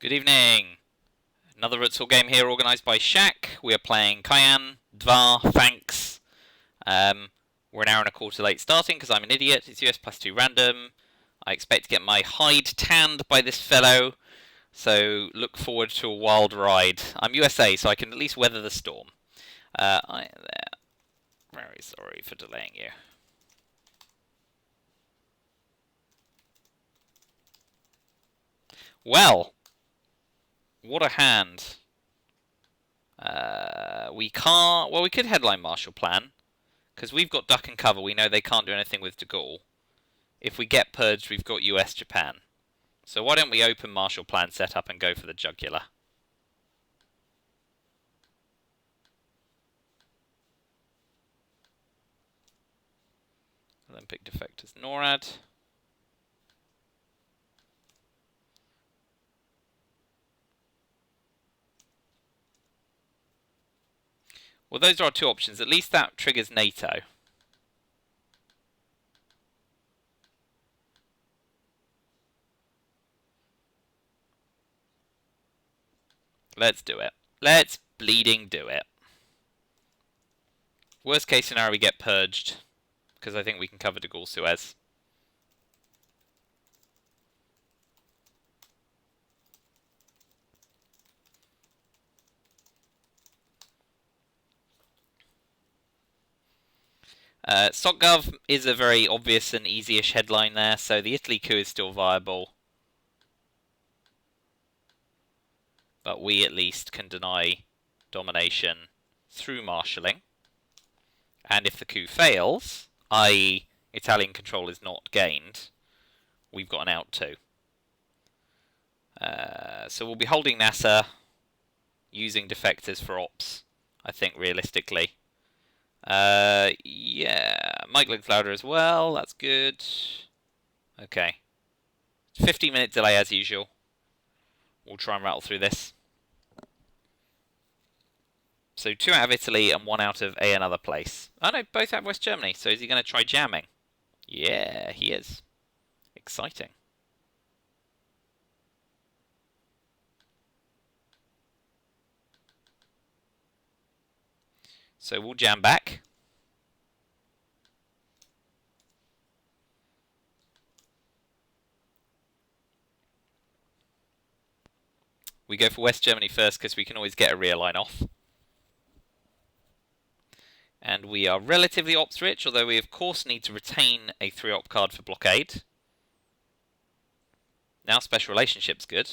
Good evening. Another RTSL game here organised by Shaq. We are playing Cayenne, Dvar, fanx. We're an hour and a quarter late starting because I'm an idiot. It's US plus 2 random. I expect to get my hide tanned by this fellow, so look forward to a wild ride. I'm USA, so I can at least weather the storm. Very sorry for delaying you. Well, what a hand. We can't. Well, we could headline Marshall Plan, because we've got duck and cover. We know they can't do anything with De Gaulle. If we get purged, we've got US Japan. So why don't we open Marshall Plan setup and go for the jugular? Olympic defectors NORAD. Well, those are our two options. At least that triggers NATO. Let's do it. Let's bleeding do it. Worst case scenario, we get purged, because I think we can cover De Gaulle Suez. SocGov is a very obvious and easy-ish headline there, so the Italy coup is still viable. But we at least can deny domination through marshalling. And if the coup fails, i.e. Italian control is not gained, we've got an out too. So we'll be holding NASA, using defectors for ops, I think, realistically. Yeah, mic looks louder as well, that's good. Okay. 15-minute delay as usual. We'll try and rattle through this. So 2 out of Italy and 1 out of another place. Oh no, both out of West Germany, so is he going to try jamming? Yeah, he is. Exciting. So we'll jam back. We go for West Germany first because we can always get a rear line off. And we are relatively ops rich, although we of course need to retain a 3-op card for blockade. Now special relationship's good.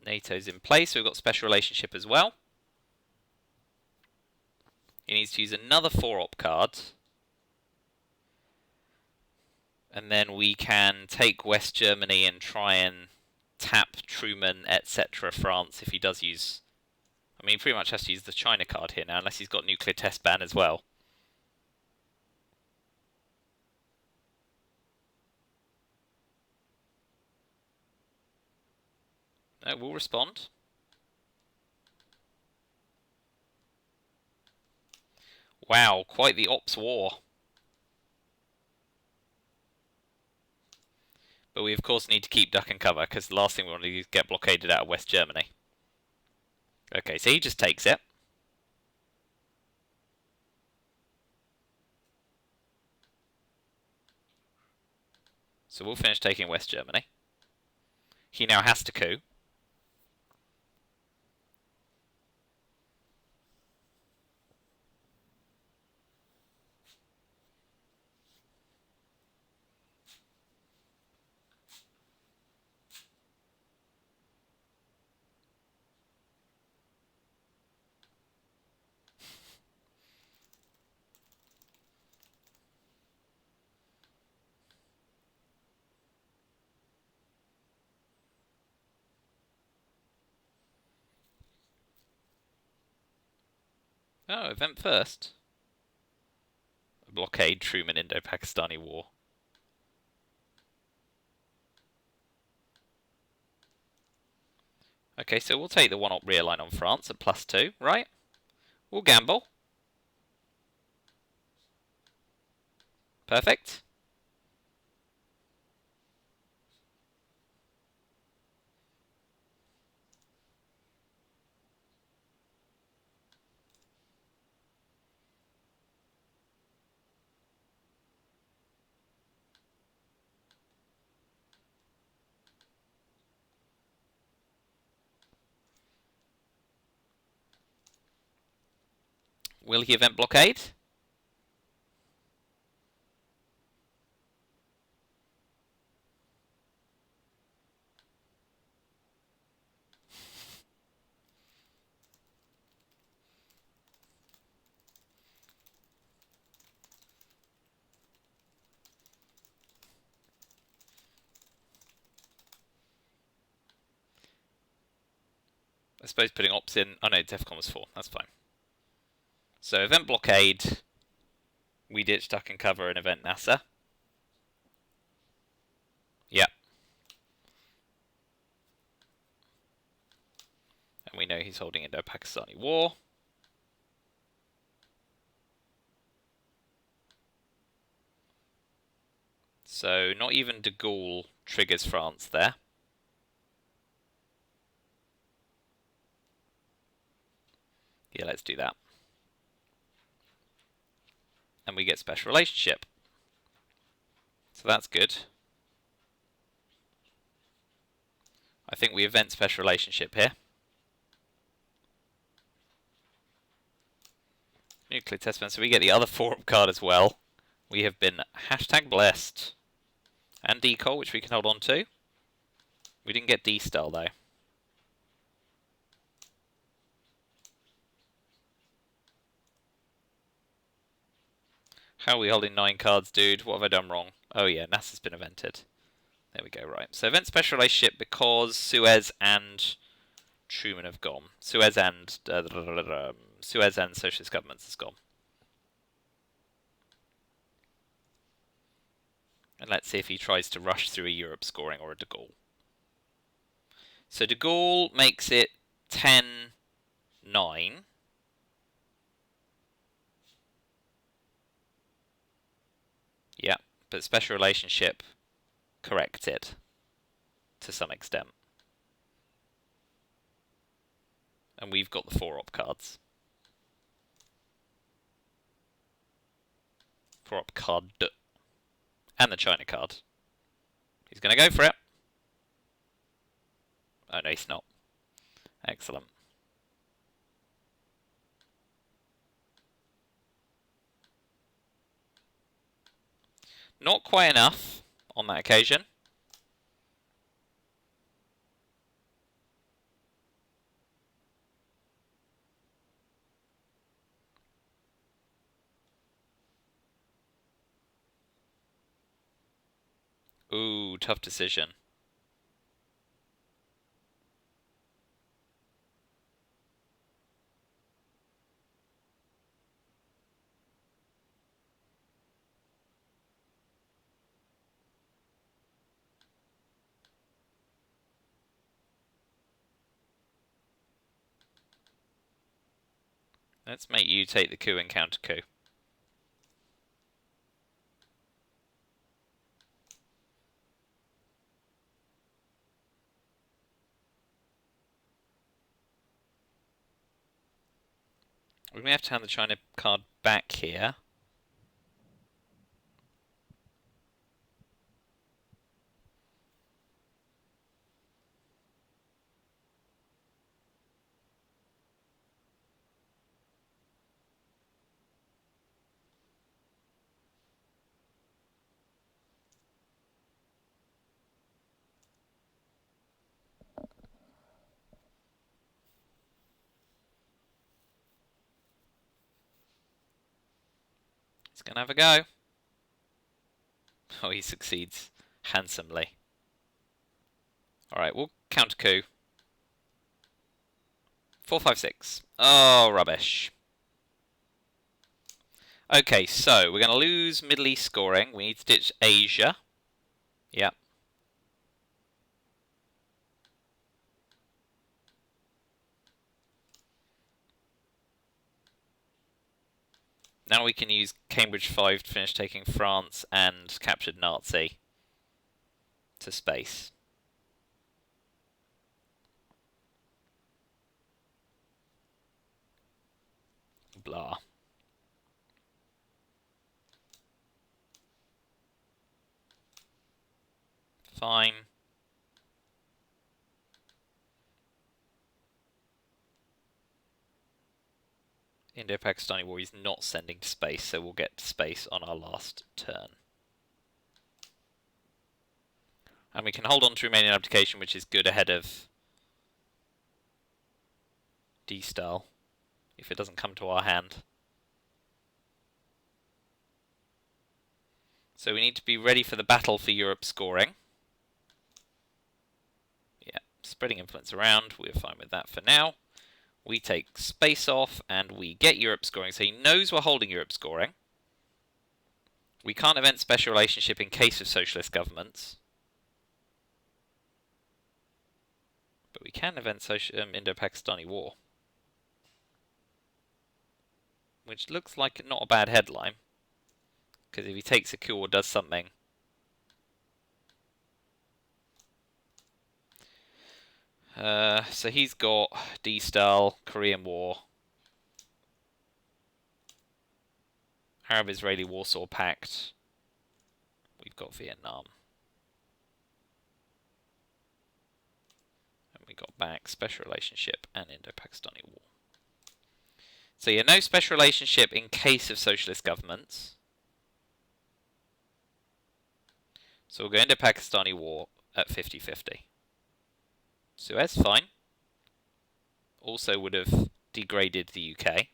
NATO's in place, so we've got special relationship as well. He needs to use another 4-op card. And then we can take West Germany and try and tap Truman, etc. France if he does use... I mean, he pretty much has to use the China card here now, unless he's got nuclear test ban as well. No, we'll respond. Wow, quite the ops war. But we of course need to keep duck and cover, because the last thing we want to do is get blockaded out of West Germany. Okay, so he just takes it. So we'll finish taking West Germany. He now has to coup. Oh, event first. Blockade Truman Indo-Pakistani War. Okay, so we'll take the 1-op rear line on France at +2, right? We'll gamble. Perfect. Will he event blockade? I suppose putting ops in... Oh no, DEFCON was 4. That's fine. So event blockade. We ditch duck and cover and event NASA. Yeah. And we know he's holding Indo-Pakistani war. So not even de Gaulle triggers France there. Yeah, let's do that. And we get special relationship. So that's good. I think we event special relationship here. Nuclear testament, so we get the other 4-op card as well. We have been #blessed. And decol, which we can hold on to. We didn't get D-style though. How are we holding 9 cards, dude? What have I done wrong? Oh yeah, NASA's been evented. There we go, right. So event special relationship because Suez and Truman have gone. Suez and socialist governments has gone. And let's see if he tries to rush through a Europe scoring or a de Gaulle. So de Gaulle makes it 10-9. Yeah, but special relationship corrects it to some extent. And we've got the 4-op cards. 4-op card. And the China card. He's going to go for it. Oh no, he's not. Excellent. Not quite enough on that occasion. Ooh, tough decision. Let's make you take the coup and counter coup. We may have to hand the China card back here. He's going to have a go. Oh, he succeeds handsomely. Alright, we'll counter coup. 4-5-6. Oh, rubbish. Okay, so we're going to lose Middle East scoring. We need to ditch Asia. Yep. Now we can use Cambridge 5 to finish taking France and captured Nazi to space. Blah. Fine. Indo-Pakistani War is not sending to space, so we'll get to space on our last turn. And we can hold on to Romanian abdication, which is good ahead of D-Style, if it doesn't come to our hand. So we need to be ready for the battle for Europe scoring. Yeah, spreading influence around, we're fine with that for now. We take space off, and we get Europe scoring, so he knows we're holding Europe scoring. We can't event special relationship in case of socialist governments. But we can event Indo-Pakistani War. Which looks like not a bad headline. Because if he takes a coup or does something... so he's got D-Style, Korean War, Arab-Israeli Warsaw Pact. We've got Vietnam. And we got back special relationship and Indo-Pakistani War. So yeah, no special relationship in case of socialist governments. So we'll go into Pakistani War at 50-50. Suez, fine. Also would have degraded the UK.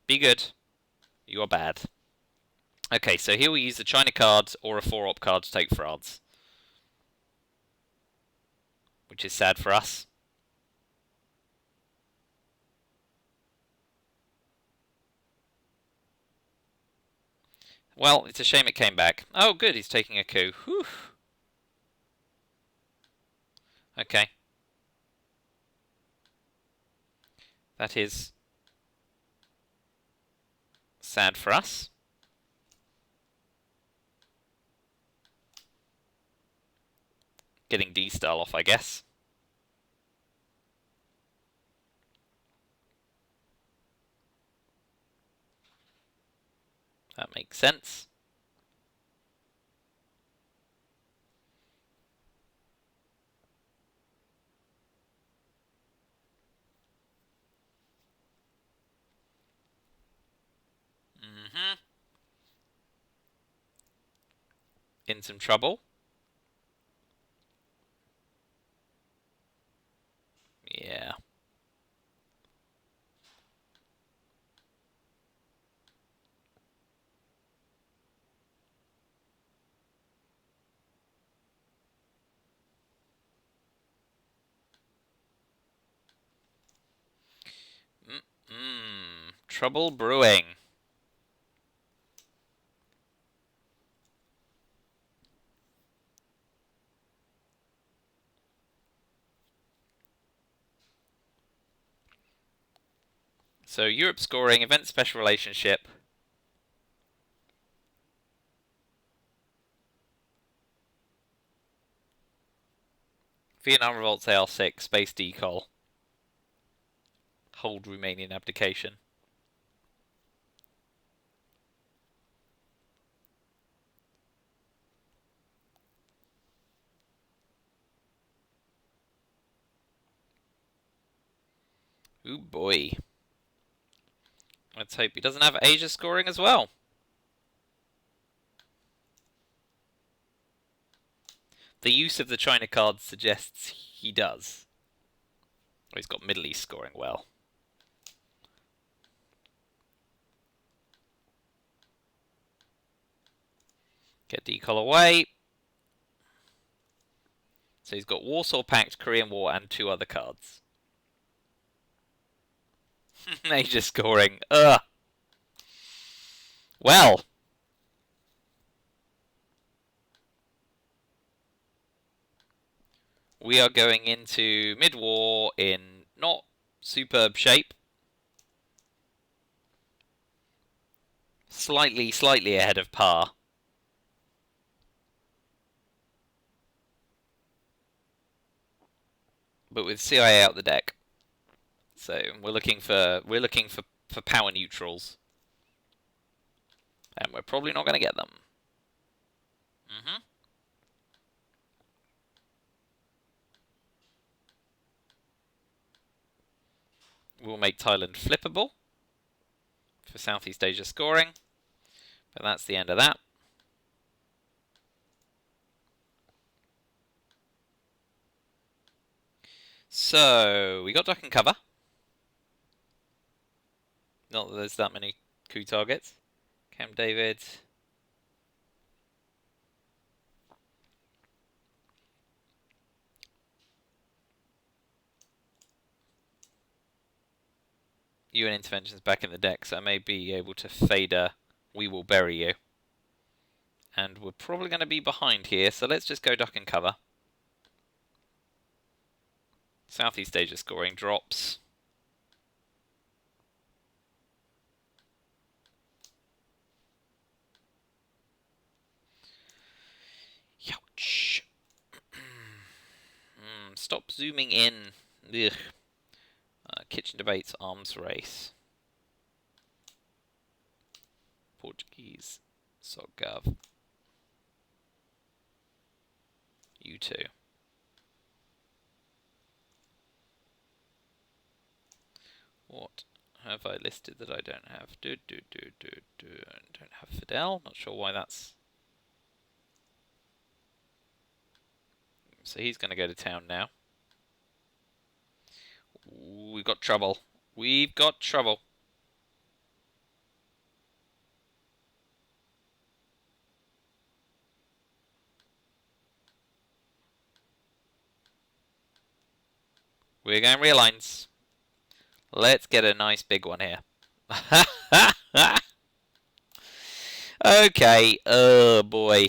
Be good. You are bad. Okay, so here we use the China card or a 4-op card to take France. Which is sad for us. Well, it's a shame it came back. Oh, good, he's taking a coup. Whew. Okay. That is sad for us. Getting D-Style off, I guess. That makes sense. In some trouble. Yeah. Trouble brewing. So Europe scoring, event special relationship. Vietnam revolts AR6, space decol. Hold Romanian abdication. Ooh boy. Let's hope he doesn't have Asia scoring as well. The use of the China card suggests he does. Oh, he's got Middle East scoring well. Get decol away. So he's got Warsaw Pact, Korean War, and 2 other cards. Asia scoring. Ugh. Well. we are going into mid-war in not superb shape. Slightly ahead of par. But with CIA out the deck. So we're looking for power neutrals. And we're probably not going to get them. We'll make Thailand flippable for Southeast Asia scoring. But that's the end of that. So, we got duck and cover. Not that there's that many coup targets. Camp David. UN intervention's back in the deck, so I may be able to fade a We Will Bury You. And we're probably going to be behind here, so let's just go duck and cover. Southeast Asia scoring drops. Youch. Stop zooming in. Ugh. Kitchen debates, arms race. Portuguese. SOGGov. You too. What have I listed that I don't have? Don't have Fidel. Not sure why that's. So he's going to go to town now. Ooh, we've got trouble. We've got trouble. We're going real lines. Let's get a nice big one here. Okay. Oh boy.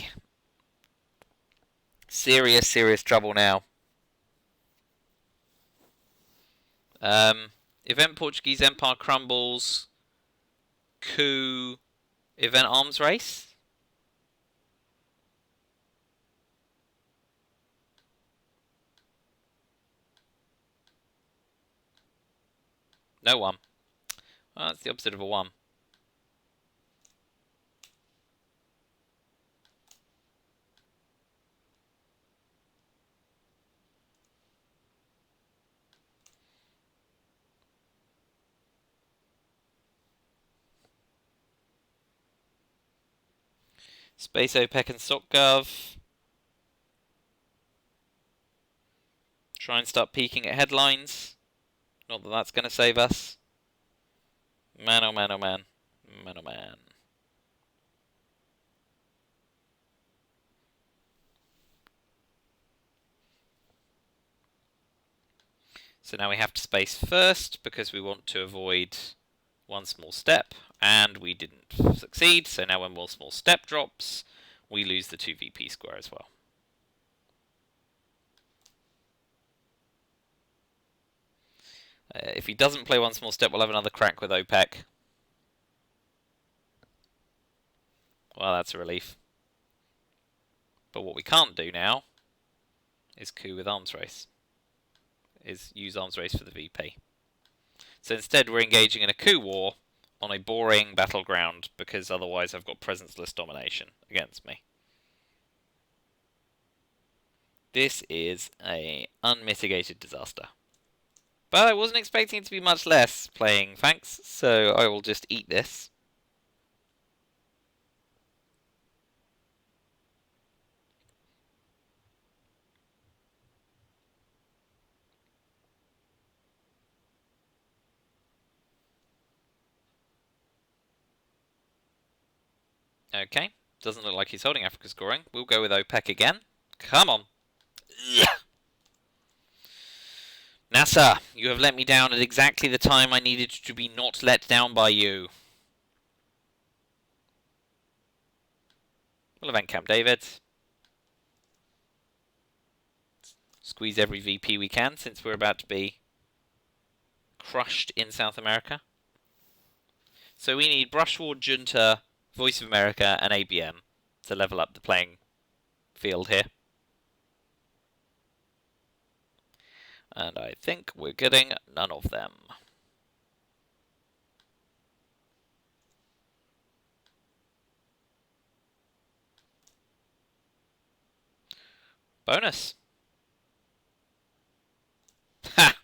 Serious trouble now. Event Portuguese Empire crumbles. Coup. Event arms race. No one. Well, that's the opposite of a 1. Space OPEC and SOCGov. Try and start peeking at headlines. Not that that's going to save us. Man, oh man, oh man. Man, oh man. So now we have to space first because we want to avoid one small step, and we didn't succeed. So now when one small step drops, we lose the 2 VP square as well. If he doesn't play one small step, we'll have another crack with OPEC. Well, that's a relief. But what we can't do now is coup with arms race. Is use arms race for the VP. So instead we're engaging in a coup war on a boring battleground because otherwise I've got presence-less domination against me. This is a unmitigated disaster. But I wasn't expecting it to be much less playing fanx, so I will just eat this. Okay, doesn't look like he's holding Africa scoring. We'll go with OPEC again. Come on. NASA, you have let me down at exactly the time I needed to be not let down by you. We'll event Camp David. squeeze every VP we can, since we're about to be crushed in South America. So we need Brushwood, Junta, Voice of America, and ABM to level up the playing field here. And I think we're getting none of them. Bonus. Ha!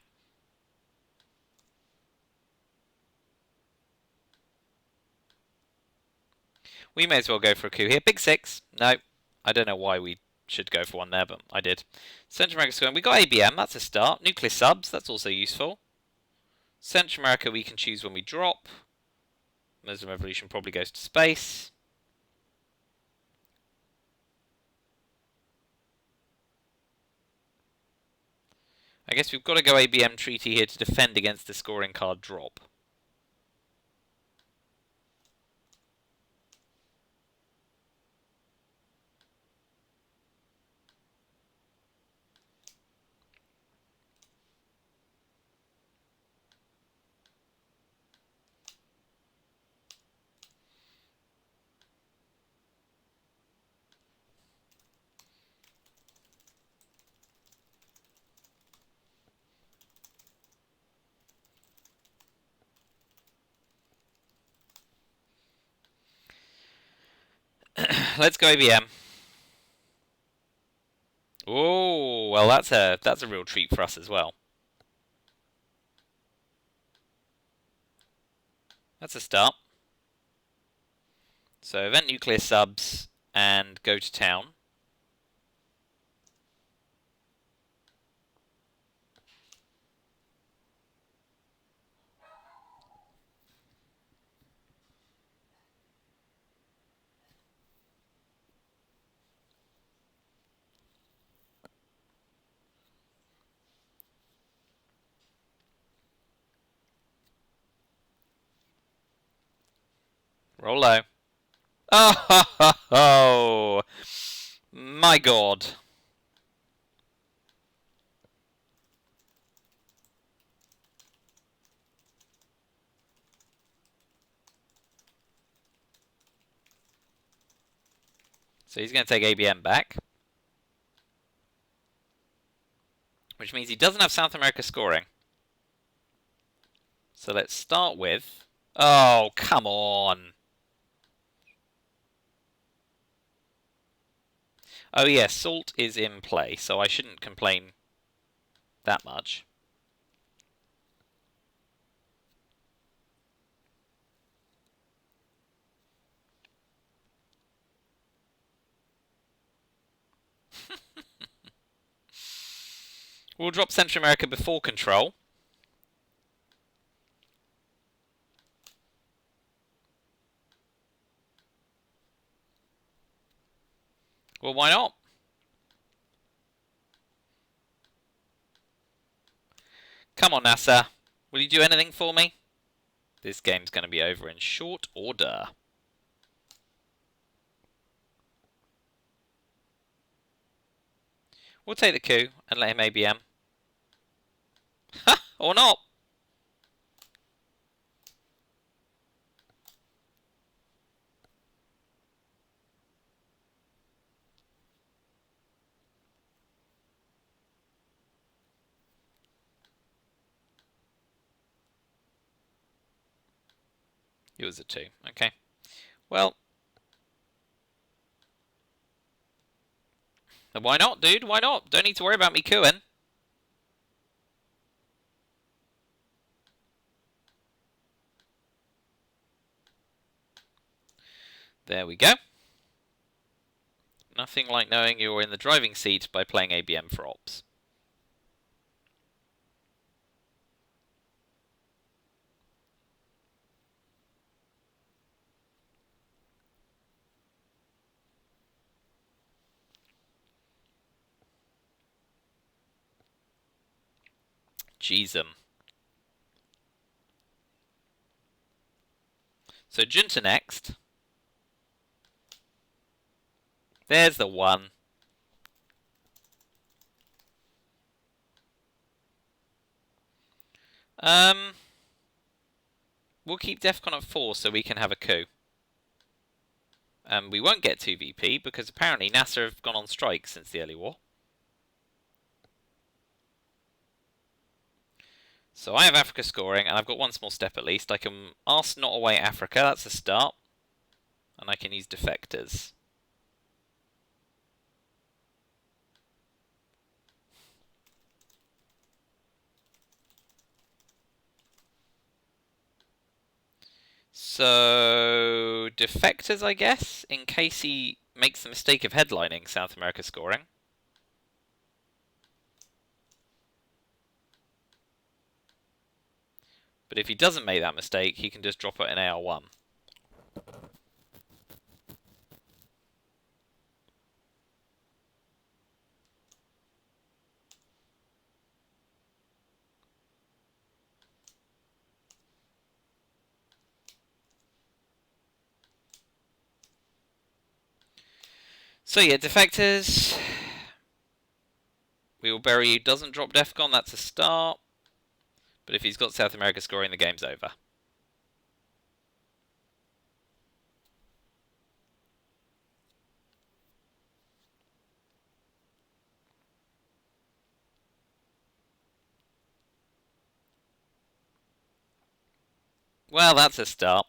We may as well go for a coup here. Big 6. No, I don't know why we should go for one there, but I did. Central America scoring. We got ABM, that's a start. Nuclear subs, that's also useful. Central America we can choose when we drop. Muslim Revolution probably goes to space. I guess we've got to go ABM Treaty here to defend against the scoring card drop. Let's go ABM. Oh, well that's a real treat for us as well. That's a start. So event nuclear subs and go to town. Roll low. Oh, my God. So he's going to take ABM back. Which means he doesn't have South America scoring. So let's start with... Oh, come on. Oh yeah, salt is in play, so I shouldn't complain that much. We'll drop Central America before control. Well, why not? Come on, NASA. Will you do anything for me? This game's going to be over in short order. We'll take the coup and let him ABM. Ha! Or not. It was a 2. Okay. Well. Why not, dude? Why not? Don't need to worry about me cooing. There we go. Nothing like knowing you're in the driving seat by playing ABM for ops. Jeez 'em. So Junta next. There's the 1. We'll keep DEFCON at 4 so we can have a coup. We won't get 2 VP because apparently NASA have gone on strike since the early war. So I have Africa scoring, and I've got one small step at least. I can ask not away Africa, that's a start. And I can use defectors. So, defectors, I guess, in case he makes the mistake of headlining South America scoring. But if he doesn't make that mistake, he can just drop it in AR1. So yeah, defectors. We will bury you. Doesn't drop DEFCON, that's a start. But if he's got South America scoring, the game's over. Well, that's a start.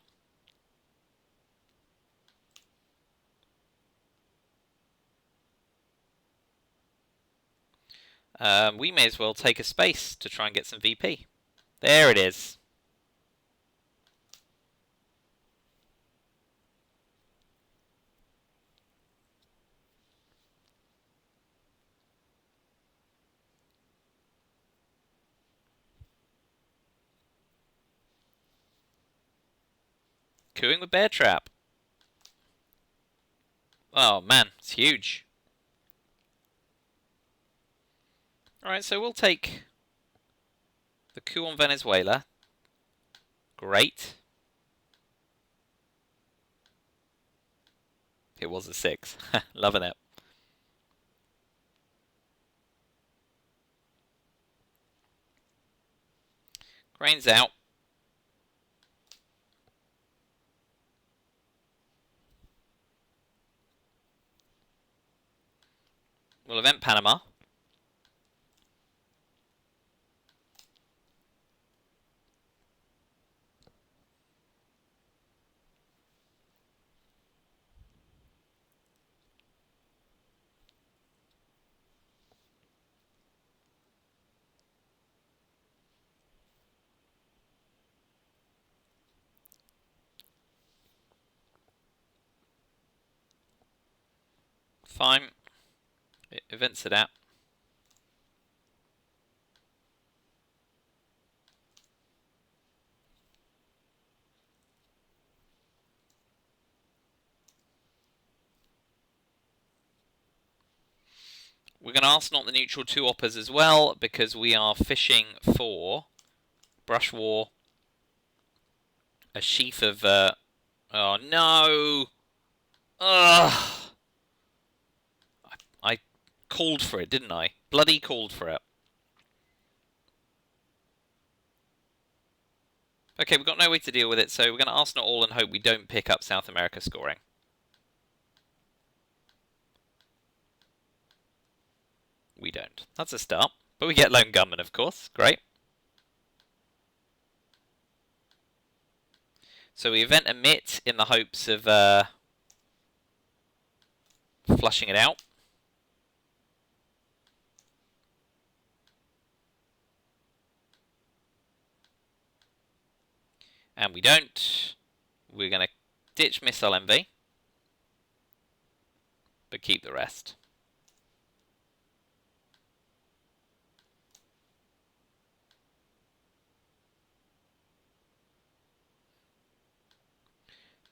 We may as well take a space to try and get some VP. There it is. Cooing with Bear Trap. Oh man, it's huge. Alright, so we'll take the coup on Venezuela. Great. It was a 6. Loving it. Grain's out. We'll event Panama. Fine. It events it out. We're going to ask not the neutral 2 oppers as well, because we are fishing for Brush War, a sheaf of... oh no! Ugh! I called for it, didn't I? Bloody called for it. Okay, we've got no way to deal with it, so we're going to ask not all and hope we don't pick up South America scoring. We don't. That's a start. But we get Lone Gunman, of course. Great. So we event emit in the hopes of flushing it out. And we don't. We're going to ditch Missile MV. But keep the rest.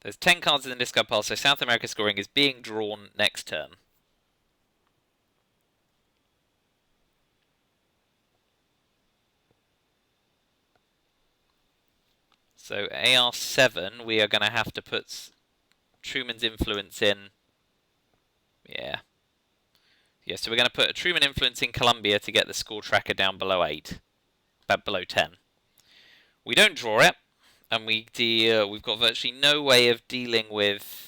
There's 10 cards in the discard pile, so South America scoring is being drawn next turn. So AR7, we are going to have to put Truman's influence in. Yeah. Yeah, so we're going to put a Truman influence in Colombia to get the score tracker down below 8. Below 10. We don't draw it, and we've got virtually no way of dealing with...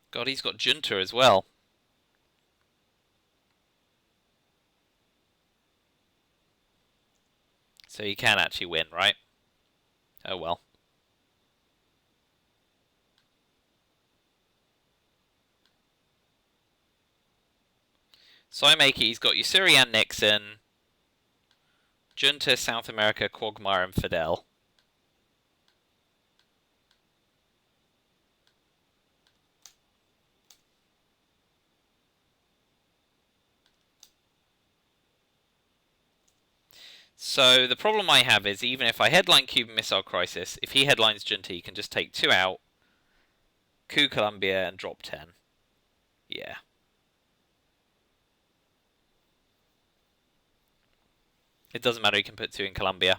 God, he's got Junta as well. So he can actually win, right? Oh well. So I make it, he's got Usuri and Nixon, Junta, South America, Quagmire, and Fidel. So the problem I have is, even if I headline Cuban Missile Crisis, if he headlines Junta, he can just take 2 out, coup Colombia, and drop 10. Yeah. It doesn't matter, he can put 2 in Colombia.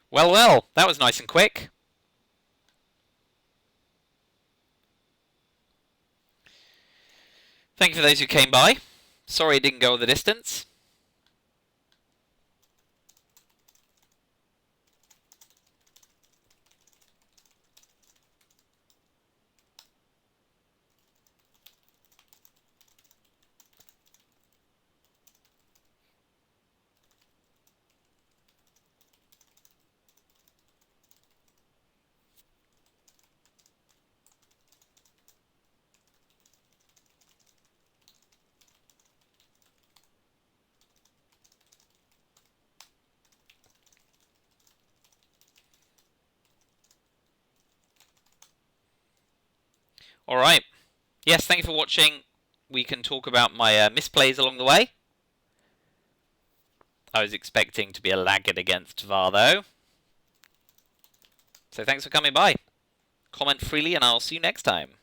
Well, well, that was nice and quick. Thank you for those who came by. Sorry it didn't go the distance. Alright. Yes, thank you for watching. We can talk about my misplays along the way. I was expecting to be a laggard against VAR, though. So thanks for coming by. Comment freely, and I'll see you next time.